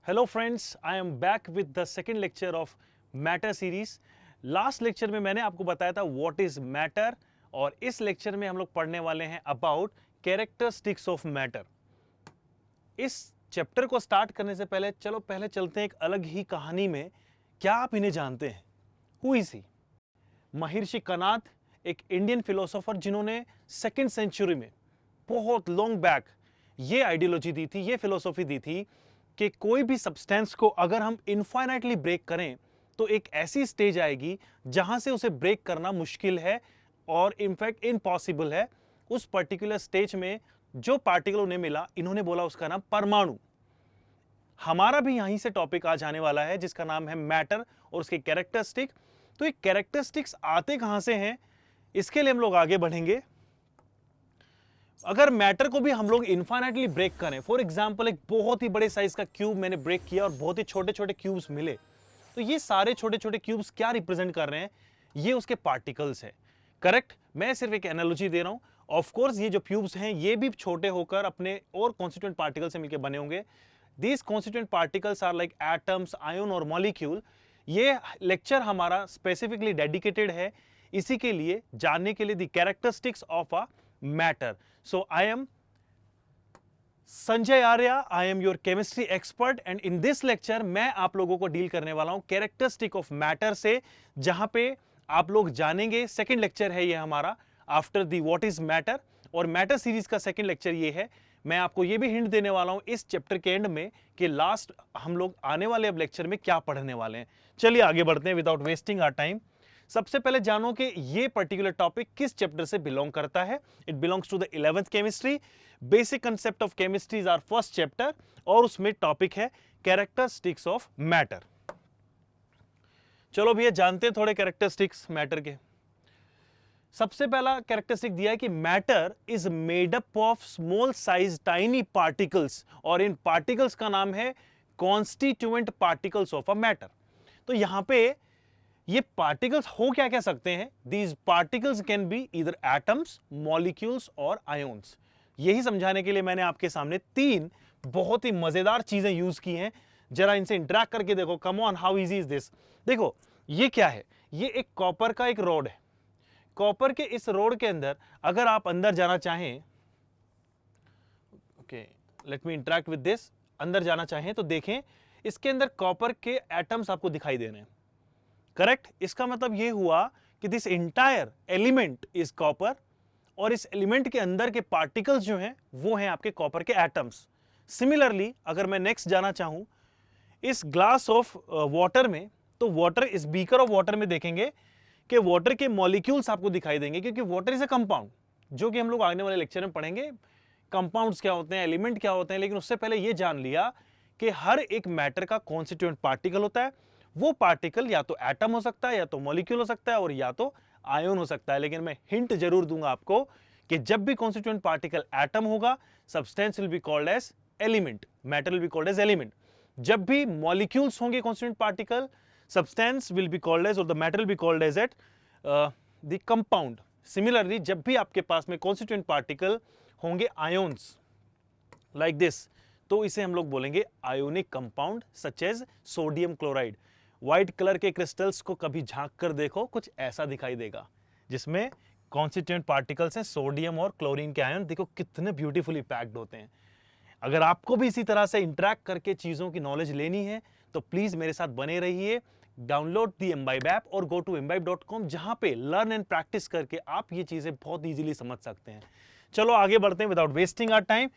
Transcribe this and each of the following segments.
Hello friends, I am back with the second lecture of Matter series. Last lecture में मैंने आपको बताया था व्हाट इज मैटर और इस लेक्चर में हम लोग पढ़ने वाले हैं अबाउट कैरेक्टरिस्टिक्स ऑफ मैटर। इस चैप्टर को स्टार्ट करने से पहले चलो पहले चलते हैं एक अलग ही कहानी में। क्या आप इन्हें जानते हैं? Who is he? महर्षि कनाद, एक इंडियन फिलोसोफर जिन्होंने सेकेंड सेंचुरी में बहुत लॉन्ग बैक ये आइडियोलॉजी दी थी, ये फिलोसॉफी दी थी कि कोई भी सब्सटेंस को अगर हम इनफाइनाइटली ब्रेक करें तो एक ऐसी स्टेज आएगी जहां से उसे ब्रेक करना मुश्किल है और इनफैक्ट इम्पॉसिबल है। उस पर्टिकुलर स्टेज में जो पार्टिकल उन्हें मिला, इन्होंने बोला उसका नाम परमाणु। हमारा भी यहीं से टॉपिक आज आने वाला है जिसका नाम है मैटर और उसके कैरेक्टरिस्टिक। तो ये कैरेक्टरिस्टिक्स आते कहां से हैं, इसके लिए हम लोग आगे बढ़ेंगे। अगर मैटर को भी हम लोग इनफाइनाइटली ब्रेक करें, फॉर एग्जांपल एक बहुत ही बड़े साइज का क्यूब मैंने ब्रेक किया और बहुत ही छोटे छोटे क्यूब्स मिले, तो ये सारे छोटे छोटे क्यूब्स क्या रिप्रेजेंट कर रहे हैं? ये उसके पार्टिकल्स हैं। करेक्ट? मैं सिर्फ एक एनालॉजी दे रहा हूं। ऑफ कोर्स ये जो क्यूब्स हैं ये भी छोटे होकर अपने और कॉन्स्टिट्यूएंट पार्टिकल से मिलकर बने होंगे। These constituent particles are like atoms, ion और मॉलिक्यूल। ये लेक्चर हमारा स्पेसिफिकली डेडिकेटेड है इसी के लिए, जानने के लिए the characteristics of a matter. So I am Sanjay Arya, I am your chemistry expert and in this lecture मैं आप लोगों को डील करने वाला हूं कैरेक्टरिस्टिक ऑफ मैटर से, जहां पे आप लोग जानेंगे। सेकंड लेक्चर है ये हमारा after the what is matter, और मैटर सीरीज का सेकंड लेक्चर ये है। मैं आपको ये भी हिंट देने वाला हूं इस चैप्टर के एंड में कि लास्ट हम लोग आने वाले अब लेक्चर में क्या पढ़ने वाले हैं। चलिए आगे बढ़ते हैं विदाउट वेस्टिंग आवर टाइम। सबसे पहले जानो कि ये पर्टिकुलर टॉपिक किस चैप्टर से बिलोंग करता है। It belongs to the 11th chemistry. Basic concept of chemistry is our first chapter और उसमें टॉपिक है कैरेक्टरिस्टिक्स ऑफ मैटर। चलो भैया जानते हैं थोड़े कैरेक्टरिस्टिक्स मैटर के। सबसे पहला कैरेक्टरिस्टिक दिया है कि matter is made up of small size tiny particles, और इन पार्टिकल्स का नाम है constituent particles of a matter. तो यहां पे ये पार्टिकल्स हो क्या क्या सकते हैं? These particles can be either atoms, molecules और आयोन्स। यही समझाने के लिए मैंने आपके सामने तीन बहुत ही मजेदार चीजें यूज की हैं। जरा इनसे इंटरैक्ट करके देखो। Come on, how easy is this? देखो ये क्या है? ये एक कॉपर का एक रोड है। कॉपर के इस रोड के अंदर अगर आप अंदर जाना चाहें, okay let me interact with this, अंदर जाना चाहें तो देखें इसके अंदर कॉपर के एटम्स आपको दिखाई दे रहे हैं। करेक्ट? इसका मतलब यह हुआ कि this entire element is copper, और इस एलिमेंट के अंदर के पार्टिकल्स जो हैं वो हैं आपके कॉपर के एटम्स। सिमिलरली अगर मैं नेक्स्ट जाना चाहूं इस ग्लास ऑफ वाटर में, तो वाटर, इस बीकर ऑफ वाटर में देखेंगे कि वाटर के मॉलिक्यूल्स आपको दिखाई देंगे, क्योंकि वाटर इज अ कंपाउंड, जो कि हम लोग आने वाले लेक्चर में पढ़ेंगे कंपाउंड्स क्या होते हैं, एलिमेंट क्या होते हैं। लेकिन उससे पहले यह जान लिया कि हर एक मैटर का कॉन्स्टिट्यूएंट पार्टिकल होता है। वो पार्टिकल या तो एटम हो सकता है, या तो मॉलिक्यूल हो सकता है, और या तो आयन हो सकता है। लेकिन मैं हिंट जरूर दूंगा आपको कि जब भी कॉन्स्टिट्यूएंट पार्टिकल एटम होगा, substance will be called as element, matter will be called as element. जब भी मॉलिक्यूल्स होंगे constituent particle, substance will be called as, और the matter will be called as at the compound. Similarly जब भी आपके पास में कॉन्स्टिट्यूएंट पार्टिकल होंगे आयोन्स लाइक दिस, तो इसे हम लोग बोलेंगे ionic compound such as sodium chloride. White colour के क्रिस्टल्स को कभी झांक कर देखो, कुछ ऐसा दिखाई देगा जिसमें कॉन्स्टिट्यूएंट पार्टिकल्स हैं सोडियम और क्लोरीन के आयन। देखो कितने ब्यूटीफुली पैक्ड होते हैं। अगर आपको भी इसी तरह से इंटरैक्ट करके चीजों की नॉलेज लेनी है तो प्लीज मेरे साथ बने रहिए। डाउनलोड दी एम्बाइब ऐप और गो टू imbibe.com, जहां पे लर्न एंड प्रैक्टिस करके आप ये चीजें बहुत इजीली समझ सकते हैं। चलो आगे बढ़ते हैं विदाउट वेस्टिंग आवर टाइम।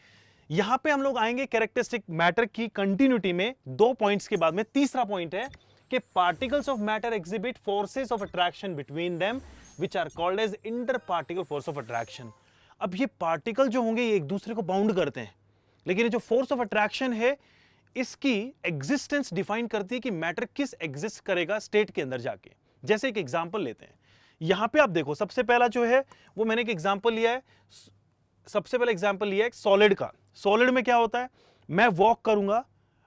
यहां पे हम लोग आएंगे कैरेक्टरिस्टिक मैटर की कंटिन्यूटी में। 2 पॉइंट्स के बाद में तीसरा पॉइंट है कि particles of matter exhibit forces of attraction between them which are called as inter particle force of attraction. अब ये पार्टिकल जो होंगे ये एक दूसरे को बाउंड करते हैं, लेकिन ये जो फोर्स ऑफ अट्रैक्शन है इसकी एग्जिस्टेंस डिफाइन करती है कि मैटर किस एग्जिस्ट करेगा स्टेट के अंदर जाके। जैसे एक एग्जांपल लेते हैं, यहां पे आप देखो सबसे पहला जो है वो मैंने एक एग्जांपल लिया है। सबसे पहला एग्जांपल लिया है सॉलिड का। सॉलिड में क्या होता है? मैं वॉक करूंगा,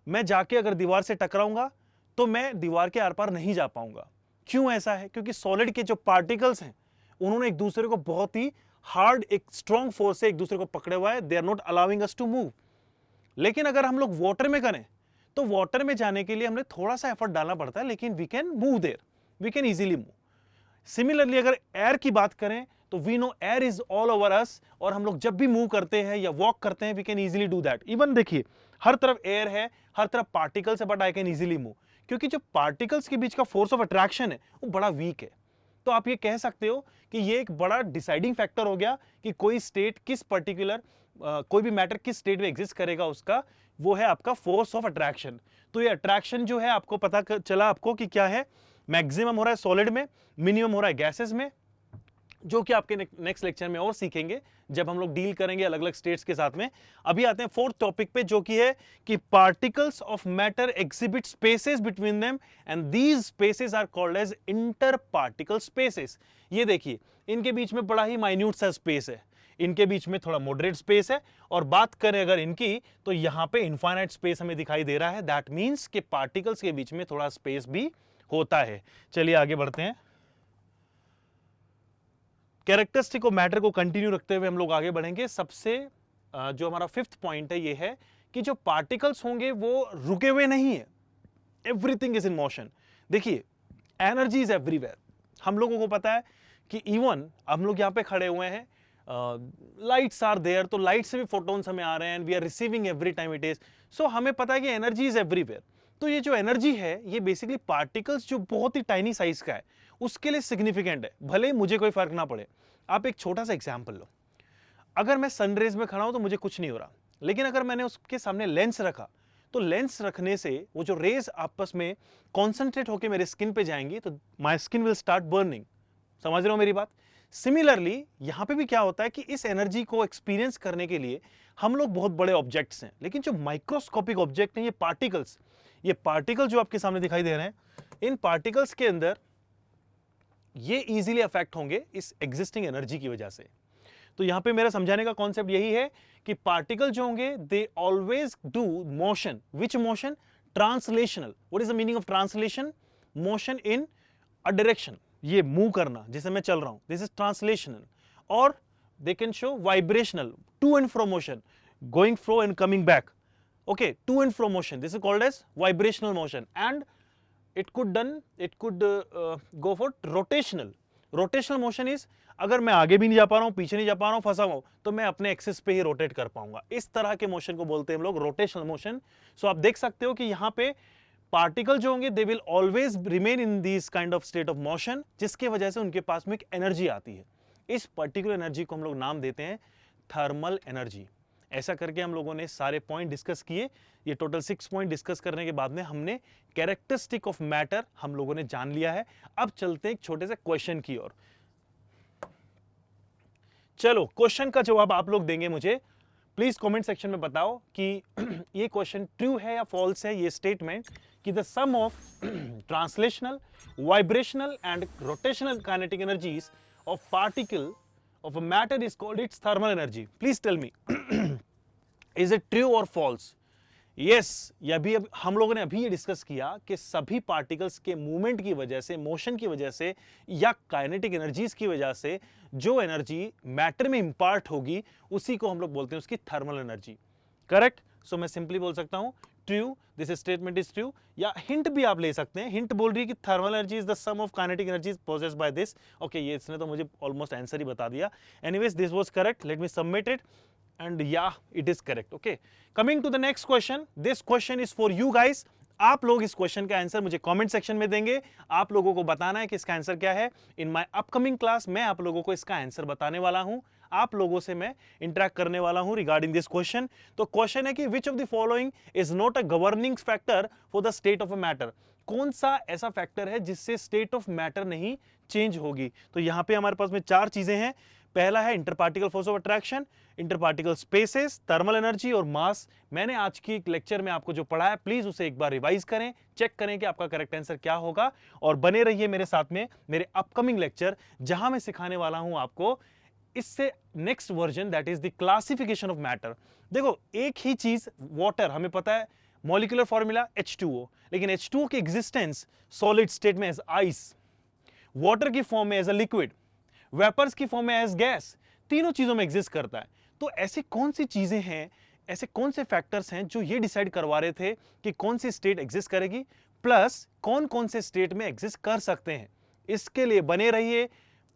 मैं जाके अगर दीवार से टकराऊंगा तो मैं दीवार के आर पार नहीं जा पाऊंगा। क्यों ऐसा है? क्योंकि सॉलिड के जो पार्टिकल्स हैं उन्होंने एक दूसरे को बहुत ही हार्ड, एक स्ट्रॉन्ग फोर्स से एक दूसरे को पकड़े हुआ है। They are not allowing us to move. लेकिन अगर हम लोग वाटर में करें तो वाटर में जाने के लिए हमने थोड़ा सा एफर्ट डालना पड़ता है, लेकिन we can move there, we can easily move. Similarly अगर एयर की बात करें तो we know air is all over us, और हम लोग जब भी मूव करते हैं या वॉक करते हैं we can easily do that. Even देखिए हर तरफ एयर है, हर तरफ पार्टिकल्स है, but I can easily move, क्योंकि जो पार्टिकल्स के बीच का फोर्स ऑफ अट्रैक्शन है वो बड़ा वीक है। तो आप ये कह सकते हो कि ये एक बड़ा डिसाइडिंग फैक्टर हो गया कि कोई स्टेट किस पर्टिकुलर कोई भी मैटर किस स्टेट में एग्जिस्ट करेगा, उसका वो है आपका फोर्स ऑफ अट्रैक्शन। तो ये अट्रैक्शन जो है आपको पता चला आपको कि क्या है, मैक्सिमम हो रहा है सॉलिड में, मिनिमम हो रहा है गैसेस में, जो कि आपके नेक्स्ट लेक्चर में और सीखेंगे जब हम लोग डील करेंगे अलग अलग स्टेट्स के साथ में। अभी आते हैं फोर्थ टॉपिक पे, जो कि है कि particles of matter exhibit spaces between them and these spaces are called as inter particle spaces. ये देखिए इनके बीच में बड़ा ही माइन्यूट सा स्पेस है, इनके बीच में थोड़ा मॉडरेट स्पेस है, और बात करें अगर इनकी तो यहां पे इनफाइनाइट स्पेस हमें दिखाई दे रहा है। दैट मीन्स कि पार्टिकल्स के बीच में थोड़ा स्पेस भी होता है। चलिए आगे बढ़ते हैं। कैरेक्टरिस्टिक ऑफ मैटर को कंटिन्यू रखते हुए हम लोग आगे बढ़ेंगे। सबसे जो हमारा फिफ्थ पॉइंट है ये है कि जो पार्टिकल्स होंगे वो रुके हुए नहीं है, एवरीथिंग इज इन मोशन। देखिए एनर्जी इज एवरीवेयर। हम लोगों को पता है कि इवन हम लोग यहाँ पे खड़े हुए हैं, लाइट्स आर देयर, तो लाइट से भी फोटोन्स हमें आ रहे हैं, we are receiving every time it is, so हमें पता है कि एनर्जी इज एवरीवेयर। तो ये जो एनर्जी है ये बेसिकली पार्टिकल्स जो बहुत ही टाइनी साइज का है उसके लिए सिग्निफिकेंट है, भले ही मुझे कोई फर्क ना पड़े। आप एक छोटा सा एग्जांपल लो, अगर मैं सनरेज में खड़ा हूं तो मुझे कुछ नहीं हो रहा, लेकिन अगर मैंने उसके सामने लेंस रखा तो लेंस रखने से वो जो रेज आपस में कॉन्सेंट्रेट होकर मेरे स्किन पे जाएंगी तो my skin will start burning. समझ रहे हो मेरी बात? सिमिलरली यहां पे भी क्या होता है कि इस एनर्जी को एक्सपीरियंस करने के लिए हम लोग बहुत बड़े ऑब्जेक्ट्स हैं, लेकिन जो माइक्रोस्कोपिक ऑब्जेक्ट हैं ये पार्टिकल जो आपके सामने दिखाई दे रहे हैं, इन पार्टिकल्स के अंदर ये इजीली अफेक्ट होंगे इस एग्जिस्टिंग एनर्जी की वजह से। तो यहां पे मेरा समझाने का कॉन्सेप्ट यही है कि पार्टिकल जो होंगे they always do motion, which motion? Translational. What is the meaning of translation? Motion in a direction, ये मूव करना, जैसे मैं चल रहा हूं, दिस इज ट्रांसलेशनल। और they can show vibrational, to and fro motion, going fro and coming back, okay, to and fro motion, this is called as vibrational motion, and it could go for rotational motion is अगर मैं आगे भी नहीं जा पा रहा हूं, पीछे नहीं जा पा रहा हूं, फंसा हुआ हूं, तो मैं अपने एक्सिस पे ही रोटेट कर पाऊंगा। इस तरह के मोशन को बोलते हैं हम लोग रोटेशनल मोशन। सो आप देख सकते हो कि यहां पे पार्टिकल जो होंगे they will always remain in this kind of state of motion, जिसके वजह से उनके पास में एक एनर्जी आती है। इस पर्टिकुलर एनर्जी को हम लोग नाम देते हैं थर्मल एनर्जी। ऐसा करके हम लोगों ने सारे पॉइंट डिस्कस किए। ये टोटल 6 पॉइंट डिस्कस करने के बाद में हमने कैरेक्टरिस्टिक ऑफ मैटर हम लोगों ने जान लिया है। अब चलते हैं एक छोटे से क्वेश्चन की ओर। चलो क्वेश्चन का जवाब आप लोग देंगे मुझे, प्लीज कमेंट सेक्शन में बताओ कि ये क्वेश्चन ट्रू है या फॉल्स है। ये स्टेटमेंट कि the sum of translational, vibrational and rotational kinetic energies of particle of a matter is called its thermal energy. Please tell me, is it true or false? Yes, ये भी हम लोगों ने अभी ये डिस्कस किया कि सभी पार्टिकल्स के मूवमेंट की वजह से, मोशन की वजह से या काइनेटिक एनर्जीज की वजह से जो एनर्जी मैटर में इंपार्ट होगी उसी को हम लोग बोलते हैं उसकी थर्मल एनर्जी। करेक्ट? सो मैं सिंपली बोल सकता हूं true, this statement is true, या हिंट भी आप ले सकते हैं। हिंट बोल रही है कि thermal energy is the sum of kinetic energies possessed by this. Okay, ये इसने तो मुझे ऑलमोस्ट आंसर ही बता दिया। Anyways this was correct, let me submit it and yeah it is correct. Okay, coming to the next question, this question is for you guys. आप लोग इस क्वेश्चन का आंसर मुझे कमेंट सेक्शन में देंगे। आप लोगों को बताना है कि इसका आंसर क्या है। इन माय अपकमिंग क्लास मैं आप लोगों को इसका आंसर बताने वाला हूं, आप लोगों से मैं इंटरेक्ट करने वाला हूं रिगार्डिंग दिस क्वेश्चन। तो क्वेश्चन है कि which of the following is not a governing factor for the state of a matter. कौन सा ऐसा फैक्टर है जिससे स्टेट ऑफ मैटर नहीं चेंज होगी? तो यहां पे हमारे पास में 4 चीजें हैं। पहला है interparticle force of attraction, interparticle spaces, thermal energy और मास। मैंने आज की लेक्चर में आपको जो पढ़ाया प्लीज उसे एक बार रिवाइज करें, चेक करें कि आपका करेक्ट आंसर क्या होगा, और बने रहिए मेरे साथ में मेरे अपकमिंग लेक्चर, जहां मैं सिखाने वाला हूं आपको इससे next version, that is the classification of matter. देखो एक ही चीज, वाटर, हमें पता है मॉलिक्यूलर फॉर्मूला H2O, लेकिन H2O की एग्जिस्टेंस सॉलिड स्टेट में एज आइस, वाटर की फॉर्म में एज अ लिक्विड, वेपर्स की फॉर्म में एज गैस, तीनों चीजों में एग्जिस्ट करता है। तो ऐसी कौन सी चीजें हैं ऐसे कौन से फैक्टर्स हैं जो ये डिसाइड करवा रहे थे कि कौन सी स्टेट एग्जिस्ट करेगी, प्लस कौन कौन से स्टेट में एग्जिस्ट कर सकते हैं। इसके लिए बने रहिए,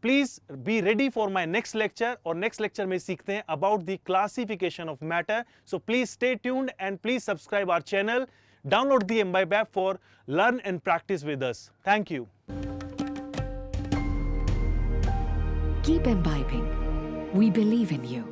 please be ready for my next lecture, और नेक्स्ट लेक्चर में सीखते हैं about the classification of matter. So please stay tuned and please subscribe our channel, download the Imbibe app for learn and practice with us. Thank you. Keep imbibing. We believe in you.